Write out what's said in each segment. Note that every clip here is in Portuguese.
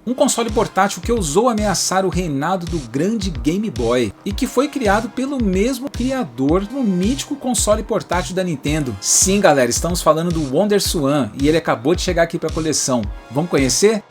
um console portátil que ousou ameaçar o reinado do grande Game Boy e que foi criado pelo mesmo criador do mítico console portátil da Nintendo. Sim galera, estamos falando do WonderSwan e ele acabou de chegar aqui para a coleção. Vamos conhecer?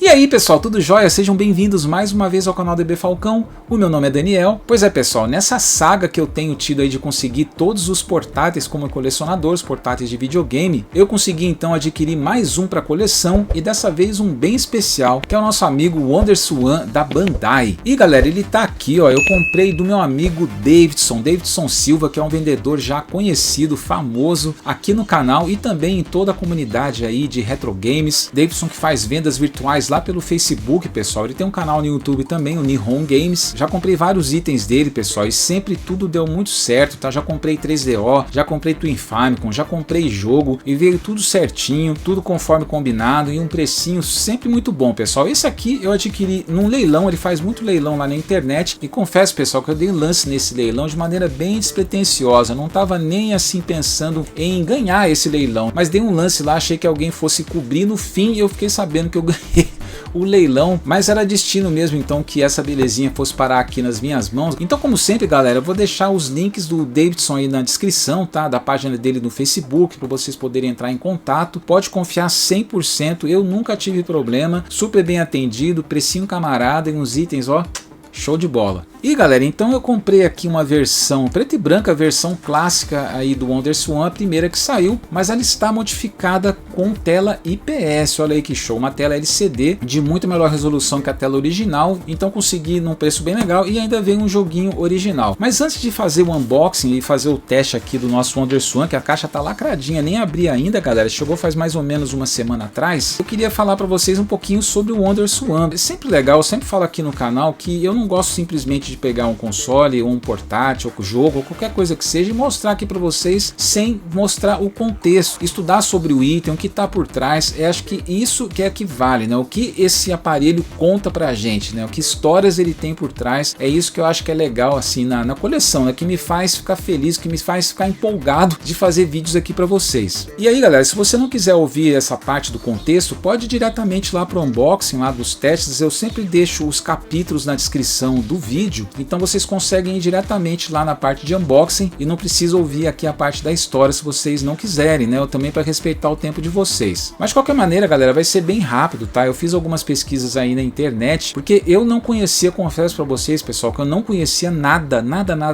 E aí pessoal, tudo jóia? Sejam bem-vindos mais uma vez ao canal DB Falcão. O meu nome é Daniel. Pois é pessoal, nessa saga que eu tenho tido aí de conseguir todos os portáteis como colecionador, os portáteis de videogame, eu consegui então adquirir mais um para coleção e dessa vez um bem especial, que é o nosso amigo WonderSwan da Bandai. E galera, ele tá aqui ó, eu comprei do meu amigo Davidson Silva, que é um vendedor já conhecido, famoso aqui no canal e também em toda a comunidade aí de retro games. Davidson que faz vendas virtuais lá pelo Facebook, pessoal. Ele tem um canal no YouTube também, o Nihon Games. Já comprei vários itens dele, pessoal, e sempre tudo deu muito certo, tá? Já comprei 3DO, já comprei Twin Famicom, já comprei jogo e veio tudo certinho, tudo conforme combinado e um precinho sempre muito bom, pessoal. Esse aqui eu adquiri num leilão, ele faz muito leilão lá na internet e confesso, pessoal, que eu dei lance nesse leilão de maneira bem despretensiosa, não tava nem assim pensando em ganhar esse leilão, mas dei um lance lá, achei que alguém fosse cobrir, no fim eu fiquei sabendo que eu ganhei o leilão, mas era destino mesmo então que essa belezinha fosse parar aqui nas minhas mãos. Então como sempre galera, eu vou deixar os links do Davidson aí na descrição, tá? Da página dele no Facebook, para vocês poderem entrar em contato. Pode confiar 100%, eu nunca tive problema, super bem atendido, precinho camarada e uns itens ó, show de bola. E galera, então eu comprei aqui uma versão preta e branca, a versão clássica aí do WonderSwan, a primeira que saiu, mas ela está modificada com tela IPS, olha aí que show, uma tela LCD de muito melhor resolução que a tela original, então consegui num preço bem legal e ainda veio um joguinho original. Mas antes de fazer o unboxing e fazer o teste aqui do nosso WonderSwan, que a caixa tá lacradinha, nem abri ainda galera, chegou faz mais ou menos uma semana atrás, eu queria falar para vocês um pouquinho sobre o WonderSwan. É sempre legal, eu sempre falo aqui no canal que eu não gosto simplesmente de pegar um console ou um portátil ou jogo ou qualquer coisa que seja e mostrar aqui para vocês sem mostrar o contexto, estudar sobre o item, o que está por trás. Eu acho que isso que é que vale, né? O que esse aparelho conta pra gente, né? O que histórias ele tem por trás, é isso que eu acho que é legal assim na coleção, né? Que me faz ficar feliz, que me faz ficar empolgado de fazer vídeos aqui para vocês. E aí galera, se você não quiser ouvir essa parte do contexto, pode ir diretamente lá para o unboxing, lá dos testes, eu sempre deixo os capítulos na descrição do vídeo, então vocês conseguem ir diretamente lá na parte de unboxing e não precisa ouvir aqui a parte da história se vocês não quiserem, né? Eu também para respeitar o tempo de vocês. Mas de qualquer maneira, galera, vai ser bem rápido, tá? Eu fiz algumas pesquisas aí na internet, porque eu não conhecia, confesso para vocês, pessoal, que eu não conhecia nada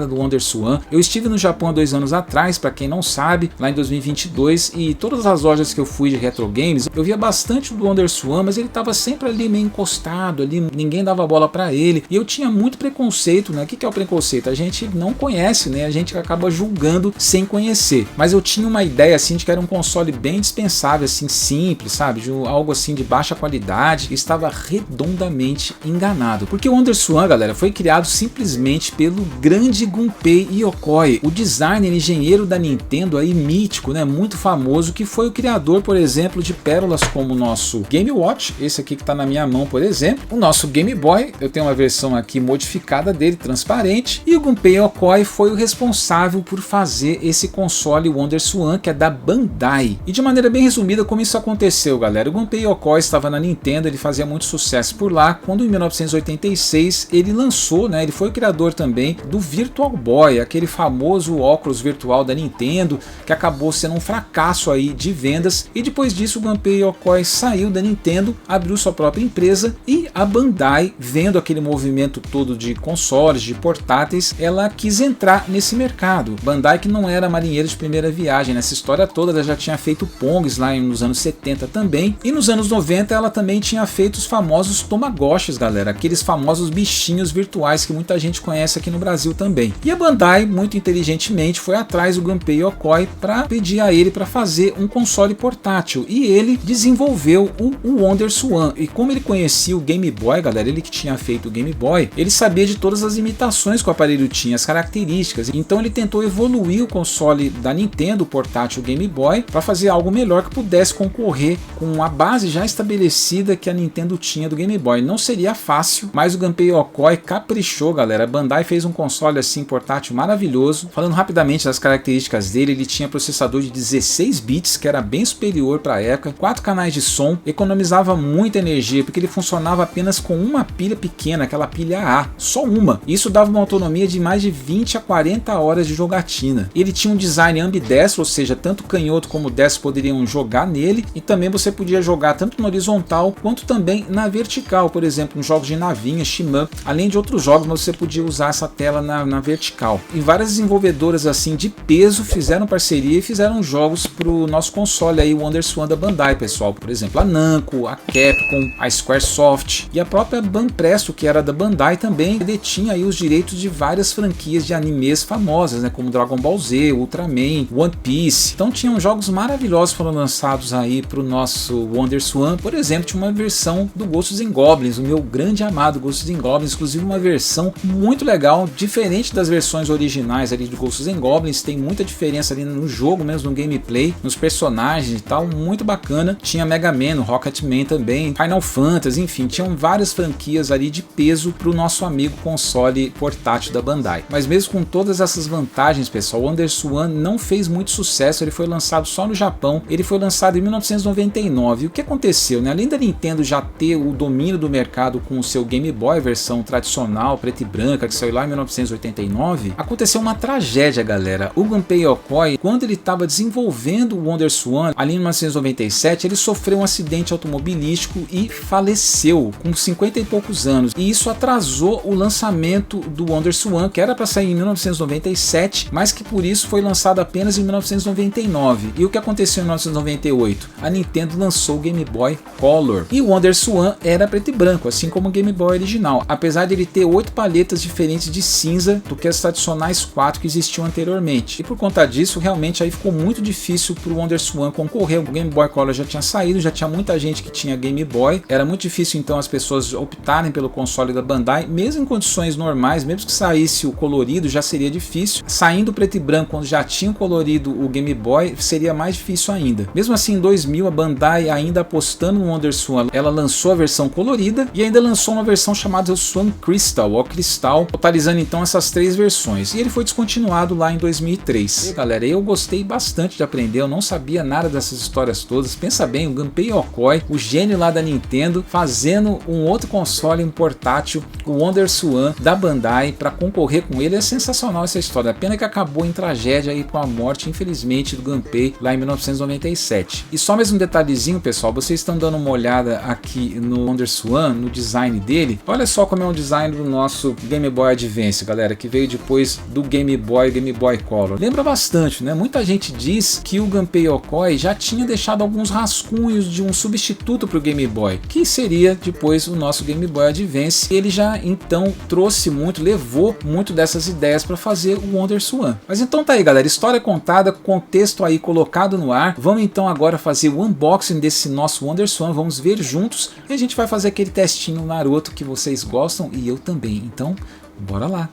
do WonderSwan. Eu estive no Japão há 2 anos atrás, para quem não sabe, lá em 2022, e todas as lojas que eu fui de retro games, eu via bastante do WonderSwan, mas ele tava sempre ali meio encostado, ali ninguém dava bola para ele, e eu tinha muito preconceito, né? O que é o preconceito? A gente não conhece, né? A gente acaba julgando sem conhecer. Mas eu tinha uma ideia assim de que era um console bem dispensável, assim, simples, sabe? De algo assim de baixa qualidade. E estava redondamente enganado. Porque o WonderSwan, galera, foi criado simplesmente pelo grande Gunpei Yokoi, o designer engenheiro da Nintendo aí mítico, né? Muito famoso, que foi o criador, por exemplo, de pérolas como o nosso Game Watch, esse aqui que está na minha mão, por exemplo, o nosso Game Boy. Eu tenho uma versão aqui modificada dele, transparente, e o Gunpei Yokoi foi o responsável por fazer esse console WonderSwan, que é da Bandai. E de maneira bem resumida, como isso aconteceu, galera, o Gunpei Yokoi estava na Nintendo, ele fazia muito sucesso por lá, quando em 1986 ele lançou, né, ele foi o criador também do Virtual Boy, aquele famoso óculos virtual da Nintendo, que acabou sendo um fracasso aí de vendas, e depois disso o Gunpei Yokoi saiu da Nintendo, abriu sua própria empresa, e a Bandai, vendo aquele movimento todo de consoles, de portáteis, ela quis entrar nesse mercado. Bandai, que não era marinheiro de primeira viagem, nessa história toda ela já tinha feito Pongs lá nos anos 70 também, e nos anos 90 ela também tinha feito os famosos Tamagotchis, galera, aqueles famosos bichinhos virtuais que muita gente conhece aqui no Brasil também. E a Bandai, muito inteligentemente, foi atrás do Gunpei Yokoi para pedir a ele para fazer um console portátil, e ele desenvolveu o WonderSwan. E como ele conhecia o Game Boy, galera, ele que tinha feito o Game Boy, Boy, ele sabia de todas as limitações que o aparelho tinha, as características, então ele tentou evoluir o console da Nintendo, o portátil Game Boy, para fazer algo melhor que pudesse concorrer com a base já estabelecida que a Nintendo tinha do Game Boy. Não seria fácil, mas o Gunpei Yokoi caprichou, galera. A Bandai fez um console assim portátil maravilhoso. Falando rapidamente das características dele, ele tinha processador de 16 bits, que era bem superior para a época, 4 canais de som, economizava muita energia, porque ele funcionava apenas com uma pilha pequena, aquela pilha A, só uma. Isso dava uma autonomia de mais de 20 a 40 horas de jogatina. Ele tinha um design ambidestro, ou seja, tanto canhoto como destro poderiam jogar nele, e também você podia jogar tanto na horizontal quanto também na vertical, por exemplo, em jogos de navinha, shmup, além de outros jogos, mas você podia usar essa tela na vertical. E várias desenvolvedoras assim de peso fizeram parceria e fizeram jogos para o nosso console aí, o WonderSwan da Bandai, pessoal. Por exemplo, a Namco, a Capcom, a Squaresoft e a própria Banpresto, que era da Bandai, também detinha aí os direitos de várias franquias de animes famosas, né, como Dragon Ball Z, Ultraman, One Piece. Então tinham jogos maravilhosos que foram lançados aí para o nosso WonderSwan. Por exemplo, tinha uma versão do Ghosts and Goblins, o meu grande amado Ghosts and Goblins, inclusive uma versão muito legal, diferente das versões originais ali do Ghosts and Goblins. Tem muita diferença ali no jogo mesmo, no gameplay, nos personagens e tal, muito bacana. Tinha Mega Man, Rocketman também, Final Fantasy, enfim, tinham várias franquias ali de peso para o nosso amigo console portátil da Bandai. Mas mesmo com todas essas vantagens, pessoal, o WonderSwan não fez muito sucesso. Ele foi lançado só no Japão, ele foi lançado em 1999. E o que aconteceu, né? Além da Nintendo já ter o domínio do mercado com o seu Game Boy, versão tradicional, preta e branca, que saiu lá em 1989, aconteceu uma tragédia, galera. O Gunpei Yokoi, quando ele estava desenvolvendo o WonderSwan, ali em 1997, ele sofreu um acidente automobilístico e faleceu com 50 e poucos anos. E isso atrasou o lançamento do WonderSwan, que era para sair em 1997, mas que por isso foi lançado apenas em 1999. E o que aconteceu em 1998? A Nintendo lançou o Game Boy Color. E o WonderSwan era preto e branco, assim como o Game Boy original, apesar de ele ter 8 paletas diferentes de cinza do que as tradicionais 4 que existiam anteriormente. E por conta disso, realmente aí ficou muito difícil para o WonderSwan concorrer. O Game Boy Color já tinha saído, já tinha muita gente que tinha Game Boy. Era muito difícil então as pessoas optarem pelo console da Bandai, mesmo em condições normais, mesmo que saísse o colorido, já seria difícil. Saindo preto e branco, quando já tinha colorido o Game Boy, seria mais difícil ainda. Mesmo assim, em 2000, a Bandai, ainda apostando no WonderSwan, ela lançou a versão colorida e ainda lançou uma versão chamada Swan Crystal, ou Cristal, totalizando então essas 3 versões. E ele foi descontinuado lá em 2003. E galera, eu gostei bastante de aprender, eu não sabia nada dessas histórias todas. Pensa bem, o Gunpei Yokoi, o gênio lá da Nintendo, fazendo um outro console, um portátil, o WonderSwan da Bandai, para concorrer com ele. É sensacional essa história. A pena que acabou em tragédia aí com a morte, infelizmente, do Gunpei lá em 1997. E só mais um detalhezinho, pessoal, vocês estão dando uma olhada aqui no WonderSwan, no design dele. Olha só como é o design do nosso Game Boy Advance, galera, que veio depois do Game Boy Color. Lembra bastante, né? Muita gente diz que o Gunpei Yokoi já tinha deixado alguns rascunhos de um substituto para o Game Boy, que seria depois o nosso Game Boy Advance. Ele já então trouxe muito, levou muito dessas ideias para fazer o WonderSwan. Mas então tá aí, galera, história contada, contexto aí colocado no ar. Vamos então agora fazer o unboxing desse nosso WonderSwan, vamos ver juntos e a gente vai fazer aquele testinho Naruto que vocês gostam e eu também. Então, bora lá!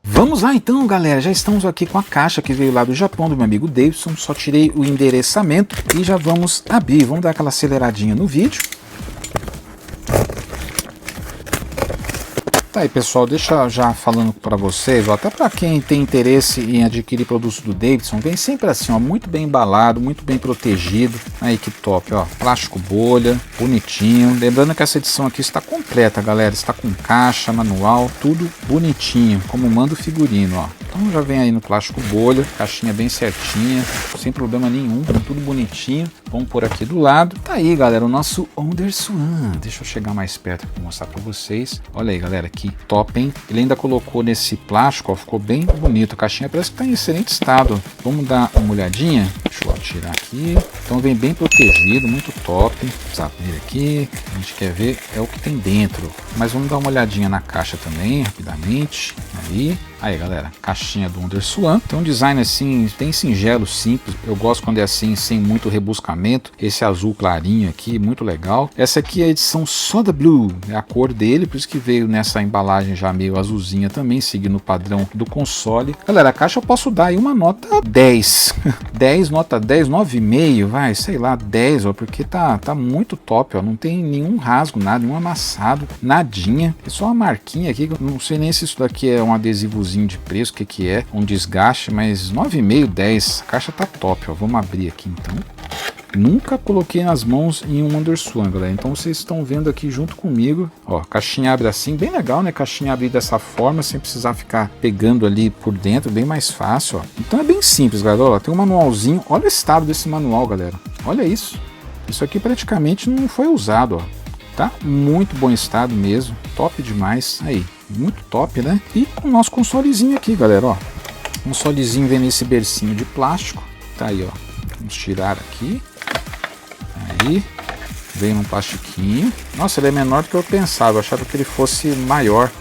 Vamos lá então, galera, já estamos aqui com a caixa que veio lá do Japão, do meu amigo Davidson. Só tirei o endereçamento e já vamos abrir. Vamos dar aquela aceleradinha no vídeo. Tá aí, pessoal, deixa já falando para vocês, ó, até para quem tem interesse em adquirir produtos do Davidson, vem sempre assim, ó, muito bem embalado, muito bem protegido. Aí que top, ó, plástico bolha, bonitinho. Lembrando que essa edição aqui está completa, galera, está com caixa, manual, tudo bonitinho, como manda o figurino, ó. Então já vem aí no plástico bolha, caixinha bem certinha, sem problema nenhum, tudo bonitinho. Vamos por aqui do lado. Tá aí, galera, o nosso WonderSwan. Deixa eu chegar mais perto para mostrar para vocês. Olha aí, galera, que top, hein? Ele ainda colocou nesse plástico, ó, ficou bem bonito. A caixinha parece que tá em excelente estado. Vamos dar uma olhadinha. Deixa eu tirar aqui. Então vem bem protegido, muito top. Vamos abrir aqui. A gente quer ver é o que tem dentro. Mas vamos dar uma olhadinha na caixa também, rapidamente. Aí. Aí galera, caixinha do WonderSwan. Tem um design assim, bem singelo, simples. Eu gosto quando é assim, sem muito rebuscamento. Esse azul clarinho aqui, muito legal. Essa aqui é a edição Soda Blue, é a cor dele, por isso que veio nessa embalagem já meio azulzinha também, seguindo o padrão do console. Galera, a caixa eu posso dar aí uma nota 10. 10, nota 10, 9,5, vai, sei lá, 10, ó, porque tá muito top, ó. Não tem nenhum rasgo, nada, nenhum amassado, nadinha. É só uma marquinha aqui, não sei nem se isso daqui é um adesivozinho de preço, o que é, um desgaste, mas 9,5, 10, a caixa tá top, ó. Vamos abrir aqui então. Nunca coloquei nas mãos em um WonderSwan, galera, então vocês estão vendo aqui junto comigo, ó, caixinha abre assim, bem legal, né, caixinha abre dessa forma, sem precisar ficar pegando ali por dentro, bem mais fácil, ó. Então é bem simples, galera, ó, tem um manualzinho, olha o estado desse manual, galera, olha isso aqui praticamente não foi usado, ó, tá muito bom estado mesmo, top demais, aí, muito top, né, e com o nosso consolezinho aqui, galera, ó, consolezinho vem nesse bercinho de plástico, tá aí, ó, vamos tirar aqui. Aí, vem num plastiquinho. Nossa, ele é menor do que eu pensava. Eu achava que ele fosse maior.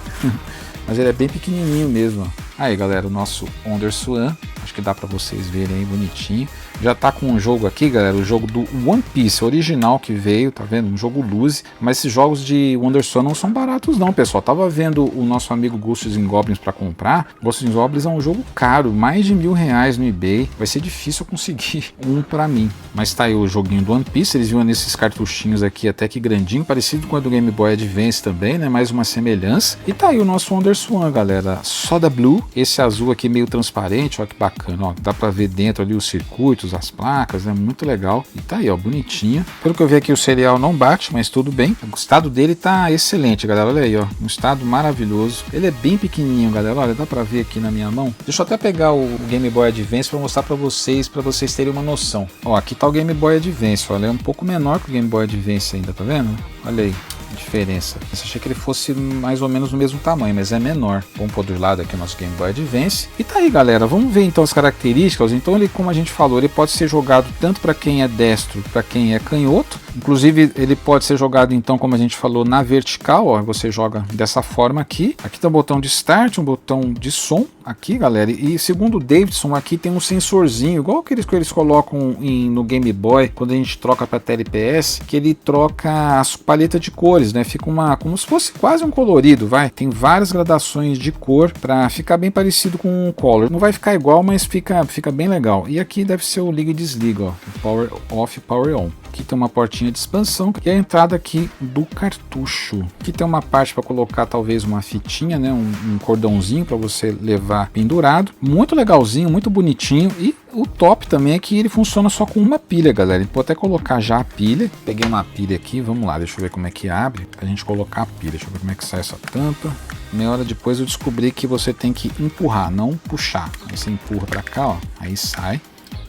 Mas ele é bem pequenininho mesmo. Aí, galera, o nosso WonderSwan. Acho que dá pra vocês verem aí bonitinho. Já tá com um jogo aqui, galera, o jogo do One Piece original que veio, tá vendo? Um jogo Luzi, mas esses jogos de WonderSwan não são baratos não, pessoal. Tava vendo o nosso amigo Ghosts and Goblins pra comprar. Ghosts and Goblins é um jogo caro, mais de R$1.000 no eBay. Vai ser difícil eu conseguir um pra mim. Mas tá aí o joguinho do One Piece, eles viram nesses cartuchinhos aqui até que grandinho, parecido com o do Game Boy Advance também, né? Mais uma semelhança. E tá aí o nosso WonderSwan, galera. Soda Blue, esse azul aqui meio transparente, ó que bacana, ó. Dá pra ver dentro ali os circuitos, as placas, né? Muito legal. E tá aí, ó, bonitinha. Pelo que eu vi aqui, o serial não bate, mas tudo bem. O estado dele tá excelente, galera. Olha aí, ó, um estado maravilhoso. Ele é bem pequenininho, galera. Olha, dá pra ver aqui na minha mão. Deixa eu até pegar o Game Boy Advance pra mostrar pra vocês terem uma noção. Ó, aqui tá o Game Boy Advance, olha, é um pouco menor que o Game Boy Advance ainda, tá vendo? Olha aí a diferença. Eu achei que ele fosse mais ou menos do mesmo tamanho, mas é menor. Vamos pôr do lado aqui o nosso Game Boy Advance. E tá aí, galera, vamos ver então as características. Então ele, como a gente falou, ele pode ser jogado tanto para quem é destro, para quem é canhoto. Inclusive ele pode ser jogado então, como a gente falou, na vertical, ó, você joga dessa forma aqui. Aqui tá um botão de start, um botão de som aqui, galera. E segundo o Davidson, aqui tem um sensorzinho, igual aqueles que eles colocam no Game Boy, quando a gente troca para tela IPS, que ele troca as paletas de cores, né? Fica como se fosse quase um colorido, vai. Tem várias gradações de cor para ficar bem parecido com o Color. Não vai ficar igual, mas fica bem legal. E aqui deve ser o liga e desliga, ó, Power Off, Power On. Aqui tem uma portinha de expansão e a entrada aqui do cartucho. Aqui tem uma parte para colocar talvez uma fitinha, né? Um cordãozinho para você levar pendurado. Muito legalzinho, muito bonitinho. E o top também é que ele funciona só com uma pilha, galera. Ele pode até colocar já a pilha. Peguei uma pilha aqui, vamos lá, deixa eu ver como é que abre pra gente colocar a pilha. Deixa eu ver como é que sai essa tampa. Meia hora depois eu descobri que você tem que empurrar, não puxar. Aí você empurra para cá, ó, aí sai.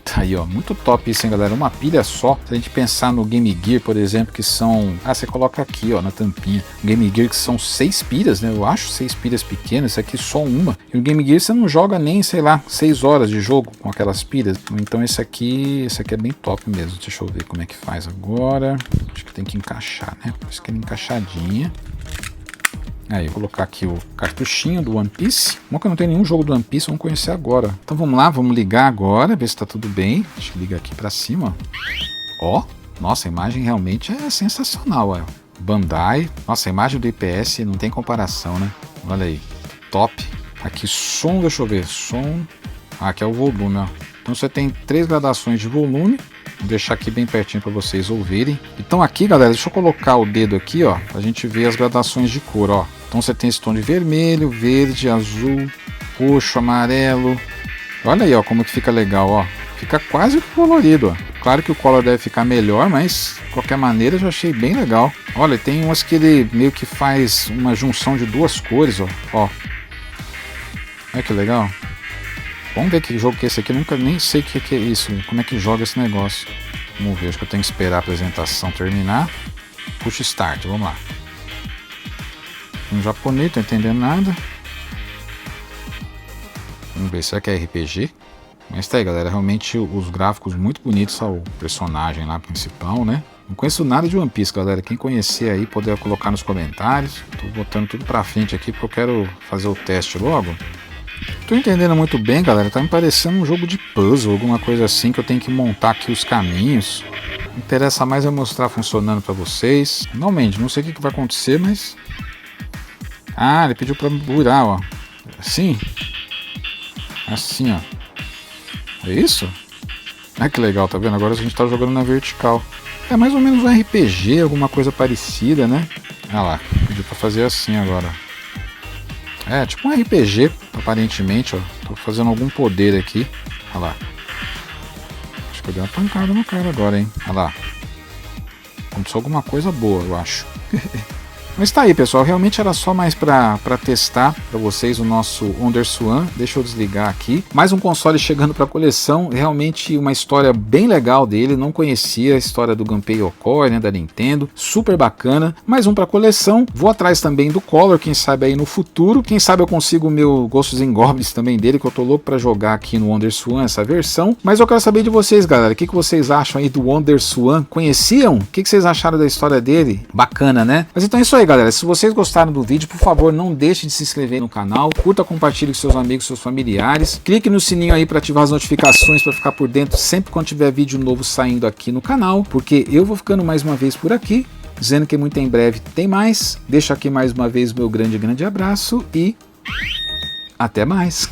Tá aí, ó, muito top isso, hein, galera, uma pilha só. Se a gente pensar no Game Gear, por exemplo, que são... você coloca aqui, ó, na tampinha. Game Gear que são 6 pilhas, né, eu acho 6 pilhas pequenas, isso aqui só uma. E o Game Gear você não joga nem, sei lá, 6 horas de jogo com aquelas pilhas. Então esse aqui é bem top mesmo. Deixa eu ver como é que faz agora. Acho que tem que encaixar, né, por isso que ele é encaixadinha. Aí, vou colocar aqui o cartuchinho do One Piece. Como que eu não tenho nenhum jogo do One Piece, vamos conhecer agora. Então vamos lá, vamos ligar agora, ver se tá tudo bem. Deixa eu ligar aqui pra cima. Ó, nossa, a imagem realmente é sensacional, ó. Bandai, nossa, a imagem do IPS não tem comparação, né? Olha aí, top. Aqui som, deixa eu ver, som. Aqui é o volume, ó. Então você tem 3 gradações de volume. Vou deixar aqui bem pertinho para vocês ouvirem. Então aqui, galera, deixa eu colocar o dedo aqui, ó, pra gente ver as gradações de cor, ó. Então você tem esse tom de vermelho, verde, azul, roxo, amarelo. Olha aí, ó, como que fica legal, ó. Fica quase colorido, ó. Claro que o color deve ficar melhor, mas de qualquer maneira eu já achei bem legal. Olha, tem umas que ele meio que faz uma junção de 2 cores, ó. Olha que legal. Vamos ver que jogo que é esse aqui, eu nunca nem sei o que é isso, como é que joga esse negócio. Vamos ver, acho que eu tenho que esperar a apresentação terminar. Puxa Start, vamos lá. Em japonês, não tô entendendo nada. Vamos ver, será que é RPG? Mas tá aí, galera, realmente os gráficos muito bonitos, ó, o personagem lá principal, né? Não conheço nada de One Piece, galera. Quem conhecer aí, poder colocar nos comentários. Tô botando tudo pra frente aqui porque eu quero fazer o teste logo. Tô entendendo muito bem, galera. Tá me parecendo um jogo de puzzle, alguma coisa assim que eu tenho que montar aqui os caminhos. Me interessa mais é mostrar funcionando pra vocês. Finalmente, não sei o que vai acontecer, mas... Ah, ele pediu pra virar, ó. Assim? Assim, ó. É isso? Ah, que legal, tá vendo? Agora a gente tá jogando na vertical. É mais ou menos um RPG, alguma coisa parecida, né? Ah lá, pediu pra fazer assim agora. É, tipo um RPG, aparentemente, ó. Tô fazendo algum poder aqui. Olha lá. Acho que eu dei uma pancada no cara agora, hein. Olha lá. Aconteceu alguma coisa boa, eu acho. Mas tá aí, pessoal, realmente era só mais pra testar pra vocês o nosso WonderSwan. Deixa eu desligar aqui. Mais um console chegando pra coleção, realmente uma história bem legal dele, não conhecia a história do Gunpei Yokoi, né, da Nintendo, super bacana. Mais um pra coleção, vou atrás também do Color, quem sabe aí no futuro. Quem sabe eu consigo o meu Ghosts and Goblins também dele, que eu tô louco pra jogar aqui no WonderSwan essa versão. Mas eu quero saber de vocês, galera, o que vocês acham aí do WonderSwan? Conheciam? O que vocês acharam da história dele? Bacana, né? Mas então é isso aí, galera, se vocês gostaram do vídeo, por favor, não deixe de se inscrever no canal, curta, compartilhe com seus amigos, seus familiares, clique no sininho aí para ativar as notificações para ficar por dentro sempre quando tiver vídeo novo saindo aqui no canal, porque eu vou ficando mais uma vez por aqui, dizendo que muito em breve tem mais. Deixo aqui mais uma vez o meu grande abraço e até mais!